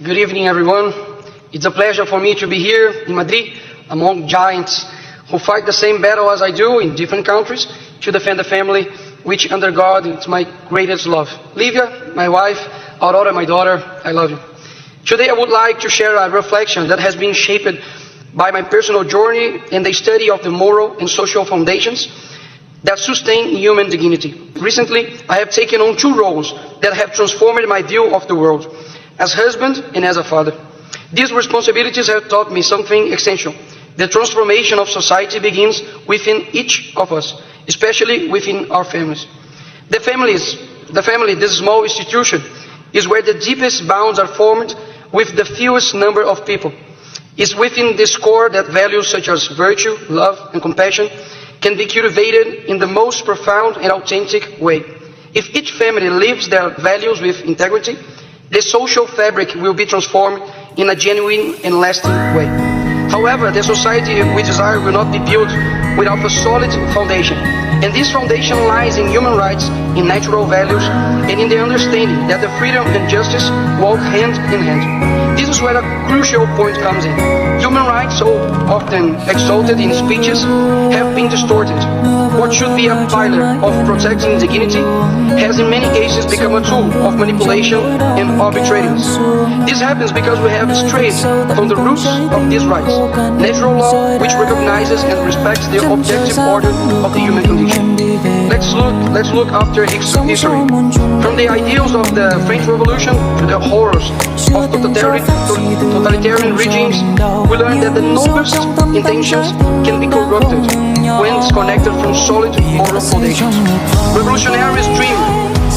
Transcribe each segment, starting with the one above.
Good evening, everyone. It's a pleasure for me to be here in Madrid among giants who fight the same battle as I do in different countries to defend the family, which under God is my greatest love. Livia, my wife, Aurora, my daughter, I love you. Today I would like to share a reflection that has been shaped by my personal journey and the study of the moral and social foundations that sustain human dignity. Recently, I have taken on two roles that have transformed my view of the world, as husband and as a father. These responsibilities have taught me something essential. The transformation of society begins within each of us, especially within our families. The family, this small institution, is where the deepest bonds are formed with the fewest number of people. It's within this core that values such as virtue, love, and compassion can be cultivated in the most profound and authentic way. If each family lives their values with integrity, the social fabric will be transformed in a genuine and lasting way. However, the society we desire will not be built without a solid foundation. And this foundation lies in human rights, in natural values, and in the understanding that the freedom and justice walk hand in hand. This is where a crucial point comes in. Human rights, so often exalted in speeches, have been distorted. What should be a pillar of protecting dignity has in many cases become a tool of manipulation and arbitrariness. This happens because we have strayed from the roots of these rights. Natural law, which recognizes and respects the objective order of the human condition. Let's look after history. From the ideals of the French Revolution to the horrors of totalitarian regimes, we learn that the noblest intentions can be corrupted when disconnected from solid moral foundations. Revolutionaries dream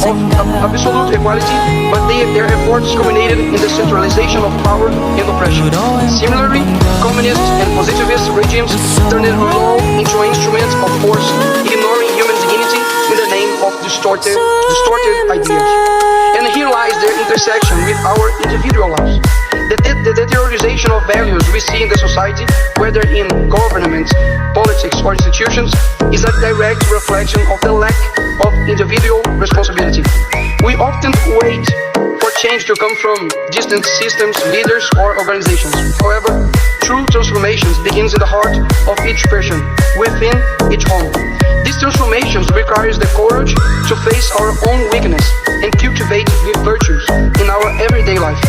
of absolute equality, but their efforts culminated in the centralization of power and oppression. Similarly, communist and positivist regimes turned law into instruments of force, ignoring human dignity in the name of distorted ideas. And here lies their intersection with our individual lives. The deterioration of values we see in the society, whether in governments, politics, or institutions, is a direct reflection of the lack of individual responsibility. We often wait for change to come from distant systems, leaders, or organizations. However, true transformations begins in the heart of each person, within each home. These transformations requires the courage to face our own weakness and cultivate virtues in our everyday life.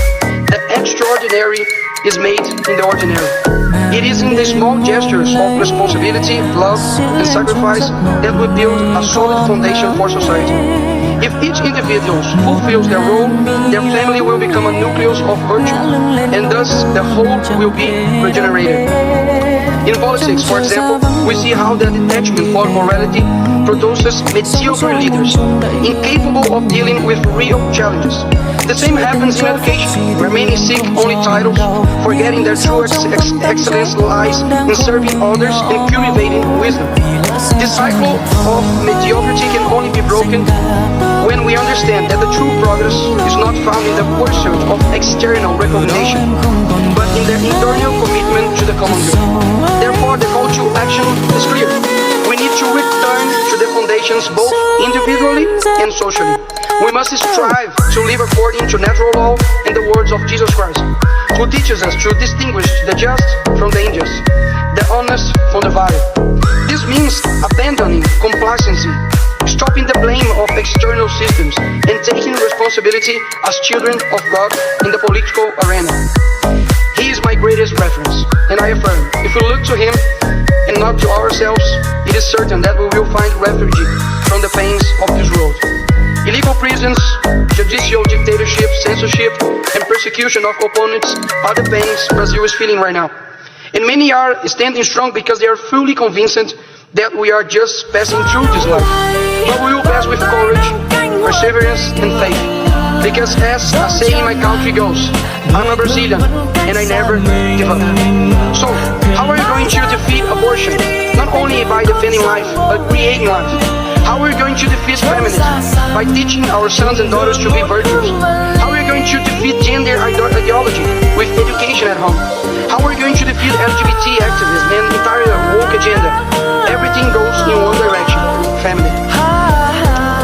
The extraordinary is made in the ordinary. It is in the small gestures of responsibility, love, and sacrifice that we build a solid foundation for society. If each individual fulfills their role, their family will become a nucleus of virtue, and thus the whole will be regenerated. In politics, for example, we see how the detachment for morality produces mediocre leaders, incapable of dealing with real challenges. The same happens in education, where many seek only titles, forgetting that true excellence lies in serving others and cultivating wisdom. This cycle of mediocrity can only be broken when we understand that the true progress is not found in the pursuit of external recognition, but in the internal commitment to the common good. Therefore, the call to action is clear. We need to return to the foundations both individually and socially. We must strive to live according to natural law and the words of Jesus Christ, who teaches us to distinguish the just from the unjust, the honest from the vile. This means abandoning complacency, stopping the blame of external systems, and taking responsibility as children of God in the political arena. He is my greatest reference, and I affirm, if we look to him and not to ourselves, it is certain that we will find refuge from the pains of this world. Illegal prisons, judicial dictatorship, censorship, and persecution of opponents are the pains Brazil is feeling right now. And many are standing strong because they are fully convinced that we are just passing through this life. But we will pass with courage, perseverance, and faith. Because as a saying in my country goes, I'm a Brazilian, and I never give up. So, how are you going to defeat abortion? Not only by defending life, but creating life. How are we going to defeat feminism? By teaching our sons and daughters to be virtuous. How are we going to defeat gender ideology with education at home? How are we going to defeat LGBT activism and entire woke agenda? Everything goes in one direction, family.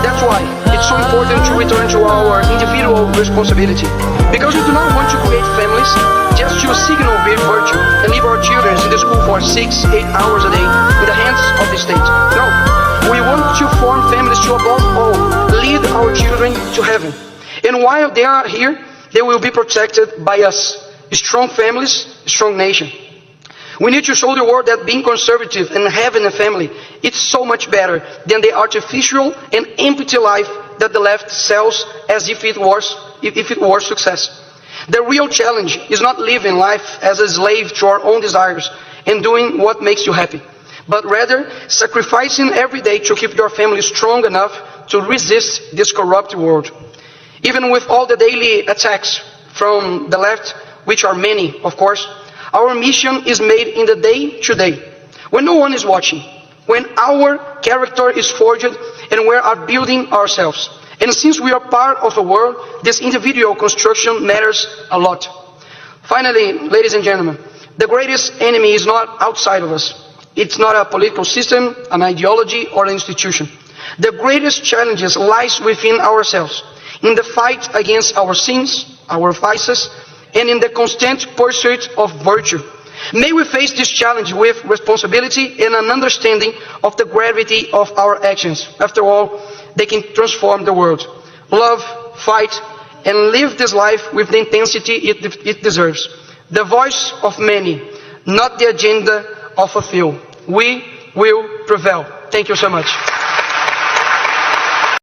That's why it's so important to return to our individual responsibility. Because we do not want to create to signal virtue and leave our children in the school for 6-8 hours a day in the hands of the state. No, we want to form families to above all lead our children to heaven. And while they are here, they will be protected by us. Strong families, strong nation. We need to show the world that being conservative and having a family, it's so much better than the artificial and empty life that the left sells as if it was success. The real challenge is not living life as a slave to our own desires and doing what makes you happy, but rather sacrificing every day to keep your family strong enough to resist this corrupt world. Even with all the daily attacks from the left, which are many, of course, our mission is made in the day-to-day, when no one is watching, when our character is forged and we are building ourselves. And since we are part of the world, this individual construction matters a lot. Finally, ladies and gentlemen, the greatest enemy is not outside of us. It's not a political system, an ideology, or an institution. The greatest challenges lies within ourselves, in the fight against our sins, our vices, and in the constant pursuit of virtue. May we face this challenge with responsibility and an understanding of the gravity of our actions. After all, they can transform the world. Love, fight, and live this life with the intensity it deserves. The voice of many, not the agenda of a few. We will prevail. Thank you so much.